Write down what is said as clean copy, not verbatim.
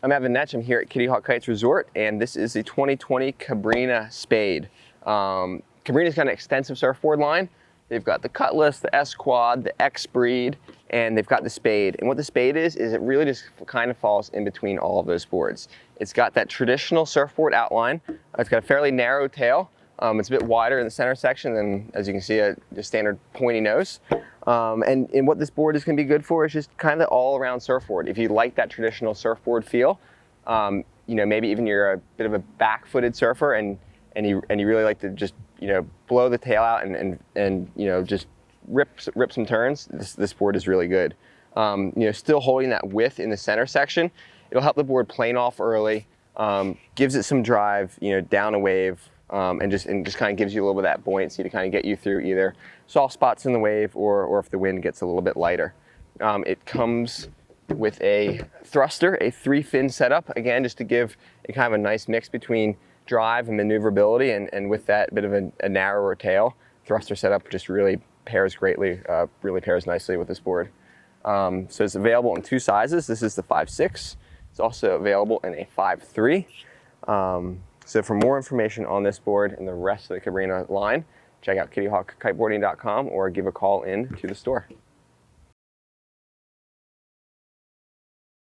I'm Evan Netch. I'm here at Kitty Hawk Kites Resort, and this is the 2020 Cabrinha Spade. Cabrinha's got an extensive surfboard line. They've got the Cutlass, the S-Quad, the X-Breed, and they've got the Spade. And what the Spade is it really just kind of falls in between all of those boards. It's got that traditional surfboard outline. It's got a fairly narrow tail. It's a bit wider in the center section than, as you can see, a standard pointy nose. And what this board is going to be good for is just kind of the all-around surfboard. If you like that traditional surfboard feel, maybe even you're a bit of a back-footed surfer and you really like to just blow the tail out and just rip some turns, this board is really good. Still holding that width in the center section, it'll help the board plane off early, gives it some drive, down a wave. And just kind of gives you a little bit of that buoyancy to kind of get you through either soft spots in the wave or if the wind gets a little bit lighter. It comes with a thruster, a 3-fin setup, again, just to give a kind of a nice mix between drive and maneuverability, and with that bit of a narrower tail, thruster setup just really pairs nicely with this board. So it's available in 2 sizes. This is the 5.6. It's also available in a 5.3. So for more information on this board and the rest of the Cabrinha line, check out kittyhawkkiteboarding.com or give a call in to the store.